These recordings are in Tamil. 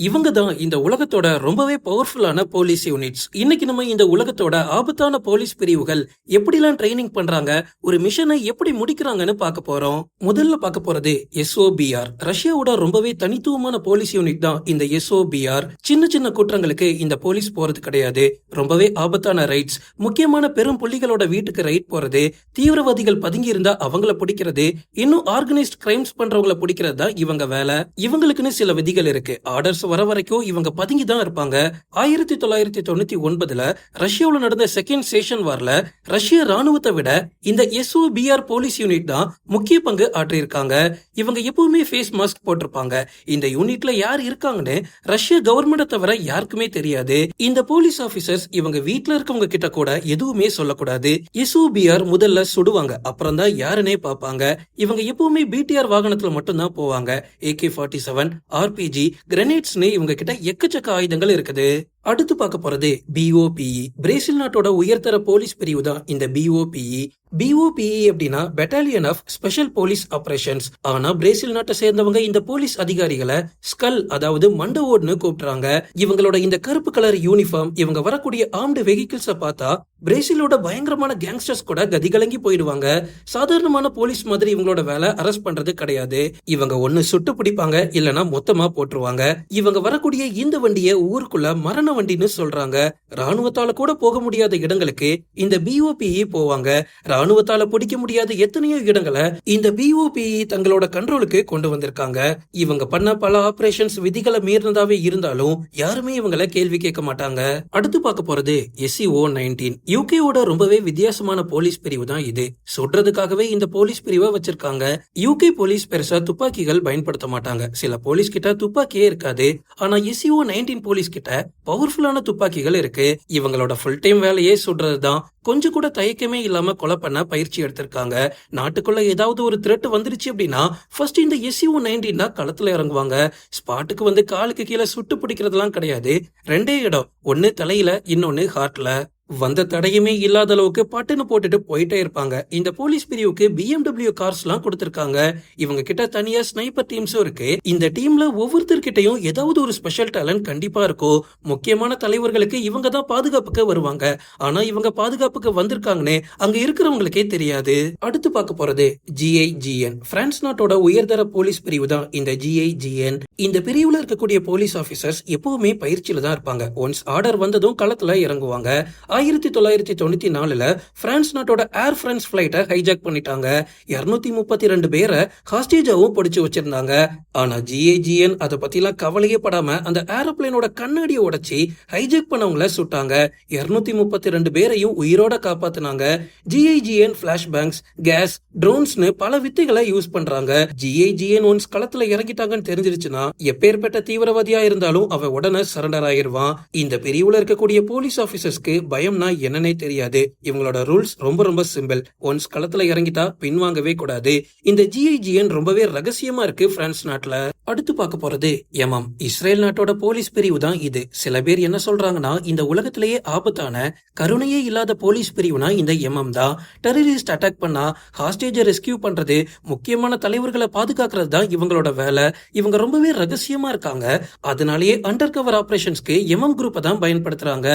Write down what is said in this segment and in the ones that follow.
இவங்க தான் இந்த உலகத்தோட ரொம்பவே பவர்ஃபுல்லான போலீஸ் யூனிட்ஸ். இன்னைக்கு நம்ம இந்த உலகத்தோட ஆபத்தான போலீஸ் பிரிவுகள் எப்படிலாம் ட்ரைனிங் பண்றாங்க, ஒரு மிஷனை எப்படி முடிக்கிறாங்கன்னு பார்க்க போறோம். முதல்ல பார்க்க போறது SOBR. ரஷ்யாவோட ரொம்பவே தனித்துவமான போலீஸ் யூனிட் தான் இந்த SOBR. சின்ன சின்ன குற்றங்களுக்கு இந்த போலீஸ் போறது கிடையாது. ரொம்பவே ஆபத்தான ரைட்ஸ், முக்கியமான பெரும் புள்ளிகளோட வீட்டுக்கு ரைட் போறது, தீவிரவாதிகள் பதுங்கி இருந்தா அவங்கள பிடிக்கிறது, இன்னும் ஆர்கனைஸ்ட் கிரைம்ஸ் பண்றவங்கள பிடிக்கிறது தான் இவங்க வேலை. இவங்களுக்குன்னு சில விதிகள் இருக்கு. ஆர்டர்ஸ் வர வரைக்கும் இவங்க பதுங்கி தான் இருப்பாங்க. 1999ல ரஷ்யாவில் நடந்த செகண்ட் சேஷன் வார்ல ரஷ்ய ராணுவத்தை விட இந்த SOBR போலீஸ் யூனிட் தான் முக்கிய பங்கு ஆற்றியிருக்காங்க. இவங்க எப்பவுமே ஃபேஸ் மாஸ்க் போட்டிருப்பாங்க. இந்த யூனிட்ல யார் இருக்காங்கன்னு ரஷ்ய கவர்மெண்ட தவிர யாருக்குமே தெரியாது. இந்த போலீஸ் ஆபீசர்ஸ் இவங்க வீட்ல இருக்கவங்க கிட்ட கூட எதுவுமே சொல்லக்கூடாது. SOBR முதல்ல சுடுவாங்க, அப்புறம் தான் யாருன்னே பார்ப்பாங்க. இவங்க எப்பவுமே BTR வாகனத்துல மட்டும் தான் போவாங்க. AK-47, RPG, கிரெனேட்ஸ் இவங்க கிட்ட எக்கச்சக்க ஆயுதங்கள் இருக்குது. அடுத்து பார்க்க போறது BOPE. பிரேசில் நாட்டோட உயர்தர போலீஸ் பிரிவு தான் இந்த BOPE. BOPE அப்படின்னா battalion of special police operations. ஆனா பிரேசில் நாட்டை சேர்ந்தவங்க இந்த போலீஸ் அதிகாரிகளை ஸ்கல், அதாவது மண்ட ஓடுன்னு கூப்பிடுறாங்க. இவங்களோட இந்த கருப்பு கலர் யூனிஃபார்ம், இவங்க வரக்கூடிய ஆர்ம்டு வெஹிக்கிள்ஸை பார்த்தா பிரேசிலோட பயங்கரமான கேங்ஸ்டர்ஸ் கூட கதிகலங்கி போயிடுவாங்க. சாதாரணமான போலீஸ் மாதிரி இவங்களோட வேலை அரெஸ்ட் பண்றது கிடையாது. இவங்க ஒண்ணு சுட்டு பிடிப்பாங்க, இல்லனா மொத்தமா போட்டுருவாங்க. இவங்க வரக்கூடிய இந்த வண்டியை ஊருக்குள்ள மரண வண்டின்னு சொல்றாங்க. ராணுவத்தால கூட போக முடியாத இடங்களுக்கு இந்த BOPE போவாங்க. ராணுவத்தால பிடிக்க முடியாத எத்தனையோ இடங்களை இந்த BOPE தங்களோட கண்ட்ரோலுக்கு கொண்டு வந்திருக்காங்க. இவங்க பண்ண பல ஆபரேஷன்ஸ் விதிகளை மீறினதாவே இருந்தாலும் யாருமே இவங்களை கேள்வி கேட்க மாட்டாங்க. அடுத்து பார்க்க போறது SCO-19. யூகேவோட ரொம்பவே வித்தியாசமான போலீஸ் பிரிவு தான் இது. சொல்றதுக்காகவே இந்த போலீஸ் பிரிவை வச்சிருக்காங்க. யூகே போலீஸ் பெருசா துப்பாக்கிகள் பயன்படுத்த மாட்டாங்க. சில போலீஸ் கிட்ட துப்பாக்கியே இருக்காது. ஆனா SCO-19 போலீஸ் கிட்ட பவர்ஃபுல்லான துப்பாக்கிகள் இருக்கு. இவங்களோட ஃபுல் டைம் வேலையே சுடுறதுதான். கொஞ்சம் கூட தயக்கமே இல்லாம கொலை பண்ண பயிற்சி எடுத்திருக்காங்க. நாட்டுக்குள்ள ஏதாவது ஒரு த்ரெட் வந்துருச்சு அப்படின்னா ஃபர்ஸ்ட் இந்த SCO-19 தான் களத்துல இறங்குவாங்க. ஸ்பாட்டுக்கு வந்து காலுக்கு கீழே சுட்டு பிடிக்கிறதுலாம் கிடையாது. ரெண்டே இடம், ஒன்னு தலையில, இன்னொன்னு ஹார்ட்ல. வந்த தடையுமே இல்லாத அளவுக்கு பட்டுன்னு போட்டுட்டு போயிட்டே இருப்பாங்க. இந்த போலீஸ் பிரிவுக்கு BMW கார்ஸ் எல்லாம் கொடுத்திருக்காங்க. இவங்க கிட்ட தனியா ஸ்னைப்பர் டீம்ஸும் இருக்கு. இந்த டீம்ல ஒவ்வொருத்தர்கிட்டையும் ஏதாவது ஒரு ஸ்பெஷல் டேலண்ட் கண்டிப்பா இருக்கும். முக்கியமான தலைவர்களுக்கு இவங்க தான் பாதுகாப்புக்கு வருவாங்க. ஆனா இவங்க பாதுகாப்புக்கு வந்திருக்காங்கன்னு அங்க இருக்கிறவங்களுக்கே தெரியாது. அடுத்து பார்க்க போறது GIGN. பிரான்ஸ் நாட்டோட உயர்தர போலீஸ் பிரிவு தான் இந்த GIGN. இந்த பிரிவுல இருக்கக்கூடிய போலீஸ் ஆபீசர்ஸ் எப்பவுமே பயிற்சியில தான் இருப்பாங்க. ஒன்ஸ் ஆர்டர் வந்ததும் களத்துல இறங்குவாங்க. 1994ல பிரான்ஸ் நாட்டோட ஏர் பிரான்ஸ் பிளைட்டை ஹைஜாக் பண்ணிட்டாங்க. 232 பேரை ஹாஸ்டேஜாவும் பிடிச்சு வச்சிருந்தாங்க. ஆனா GIGN அதை பத்திலாம் கவலையே படாம அந்த ஏரோப்ளேனோட கண்ணாடியை உடைச்சி ஹைஜாக் பண்ணவங்கள சுட்டாங்க. 232 பேரையும் உயிரோட காப்பாத்தினாங்க. GIGN பிளாஷ் பேங்க்ஸ், கேஸ், ட்ரோன்ஸ்னு பல வித்தைகளை யூஸ் பண்றாங்க. GIGN ஒன்ஸ் களத்துல இறங்கிட்டாங்கன்னு தெரிஞ்சிருச்சுன்னா எப்பேற்பட்ட தீவிரவாதியா இருந்தாலும் அவன் உடனே சரண்டர் ஆயிருவான். இந்த பிரிவுல இருக்கக்கூடிய போலீஸ் ஆபீசர்ஸ்க்கு பயம்னா என்னன்னே தெரியாது. இவங்களோட ரூல்ஸ் ரொம்ப ரொம்ப சிம்பிள். ஒன்ஸ் களத்துல இறங்கிட்டா பின்வாங்கவே கூடாது. இந்த GIGN ரொம்பவே ரகசியமா இருக்கு பிரான்ஸ் நாட்டுல. அடுத்து பார்க்க போறது MM. இஸ்ரேல் நாட்டோட போலீஸ் பிரிவு தான் இது. சில பேர் என்ன சொல்றாங்கன்னா இந்த உலகத்திலேயே ஆபத்தான, கருணையே இல்லாத போலீஸ் பிரிவுனா இந்த MM தான். டெரரிஸ்ட் அட்டாக் பண்ணா ஹாஸ்டேஜை ரெஸ்கியூ பண்றது, முக்கியமான தலைவர்களை பாதுகாக்கிறது தான் இவங்களோட வேலை. இவங்க ரொம்பவே ரகசியமா இருக்காங்க. அதனாலேயே அண்டர் கவர் ஆபரேஷன்ஸ்க்கு MM குரூப்பை தான் பயன்படுத்துறாங்க.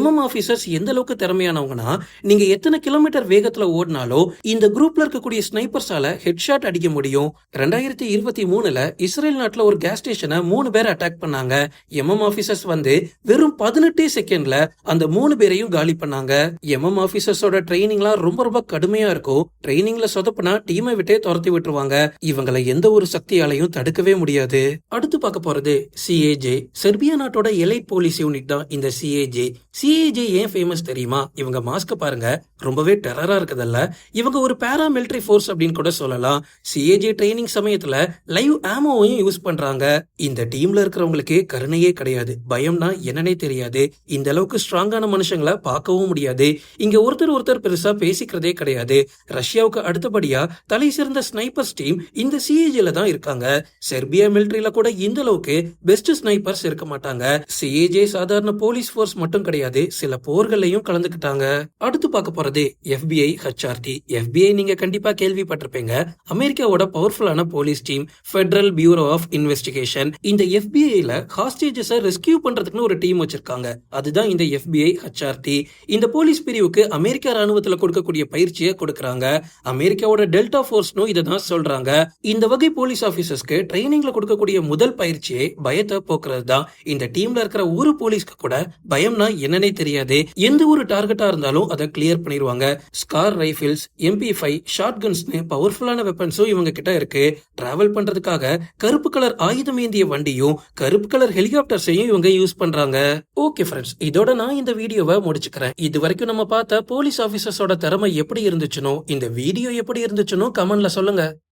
MM ஆபீசர்ஸ் எந்த அளவுக்கு திறமையானவங்கன்னா, நீங்க எத்தனை கிலோமீட்டர் வேகத்துல ஓடினாலும் இந்த குரூப்ல இருக்கக்கூடிய ஸ்னைப்பர்ஸால ஹெட்ஷாட் அடிக்க முடியும். 2023ல இஸ்ரேல் நாட்டுல ஒரு கேஸ் ஸ்டேஷனை 3 பேர் அட்டாக் பண்ணாங்க. MM ஆபீசர்ஸ் வந்து வெறும் 18 செகண்ட்ல அந்த 3 பேரையும் காலி பண்ணாங்க. MM ஆபீசர்ஸோட ட்ரைனிங்லாம் ரொம்ப ரொம்ப கடுமையா இருக்கும். ட்ரைனிங்ல சொதப்புனா டீமை விட்டே துரத்தி விட்டுருவாங்க. இவங்களை எந்த ஒரு சக்தியாலையும் தடுக்கவே முடியாது. அடுத்து பார்க்க போறது CAJ. செர்பியா நாட்டோட எலைட் போலீஸ் யூனிட் தான் இந்த CAJ. CAJ ஏன் ஃபேமஸ் தெரியுமா? இவங்க மாஸ்க் பாருங்க, ரொம்பவே டெரரா இருக்குதல்ல. இவங்க ஒரு பாராமிலிட்டரி ஃபோர்ஸ் அப்படின்னு கூட சொல்லலாம். CAJ ட்ரைனிங் சமயத்துல லைவ் ஆமோவையும் யூஸ் பண்றாங்க. இந்த டீம்ல இருக்கிறவங்களுக்கு கருணையே கிடையாது. பயம்னா என்னன்னே தெரியாது. இந்த அளவுக்கு ஸ்ட்ராங்கான மனுஷங்களை பார்க்கவும் முடியாது. இங்க ஒருத்தர் பெருசா பேசிக்கிறதே கிடையாது. ரஷ்யாவுக்கு அடுத்தபடியா தலை சிறந்த ஸ்னைப்பர்ஸ் டீம் இந்த CAJல தான் இருக்காங்க. செர்பியா மிலிட்டரியில கூட இந்த அளவுக்கு பெஸ்ட் ஸ்னைப்பர்ஸ் இருக்க மாட்டாங்க. CAJ சாதாரண போலீஸ் ஃபோர்ஸ் மட்டும் கிடையாது, சில போர்களையும் கலந்துக்கிட்டாங்க. அடுத்து பார்க்க போறது போறது FBI HRT. FBI நீங்க கண்டிப்பா கேள்விப்பட்டிருப்பீங்க. அமெரிக்காவோட பவர்ஃபுல்லான police team, federal bureau of investigation. இந்த FBIல ஹாஸ்டேஜஸை ரெஸ்கியூ பண்றதுக்குன்னு ஒரு டீம் வச்சிருக்காங்க. அதுதான் இந்த FBI HRT. இந்த போலீஸ் பிரிவுக்கு அமெரிக்கா ராணுவத்துல கொடுக்கக்கூடிய பயிற்சியை கொடுக்கறாங்க. அமெரிக்காவோட டெல்டா ஃபோர்ஸ்னும் இதை தான் சொல்றாங்க. இந்த வகை போலீஸ் ஆபீசர்ஸ்க்கு ட்ரைனிங்ல கொடுக்கக்கூடிய முதல் பயிற்சியே பயத்தை போக்குறது தான். இந்த டீம்ல இருக்கிற ஒரு போலீஸ்க்கு கூட பயம்னா என்னன்னே தெரியாது. எந்த ஒரு டார்கெட்டா இருந்தாலும் அதை கிளியர் பண்ணிடுவாங்க. ஸ்கார் ரைபிள்ஸ், MP5, ஷார்ட் கன்ஸ்னு பவர்ஃபுல்லான வெப்பன்ஸும் இவங்க கிட்ட இருக்கு. டிராவல் பண்றதுக்காக கருப்பு கலர் ஆயுதம் ஏந்திய வண்டியும் கருப்பு கலர் ஹெலிகாப்டர்ஸையும் இவங்க யூஸ் பண்றாங்க. ஓகே ஃப்ரெண்ட்ஸ், இதோட நான் இந்த வீடியோவை முடிச்சுக்கிறேன். இது வரைக்கும் நம்ம பார்த்த போலீஸ் ஆபீசர்ஸோட திறமை எப்படி இருந்துச்சுனோ, இந்த வீடியோ எப்படி இருந்துச்சுனோ கமெண்ட்ல சொல்லுங்க.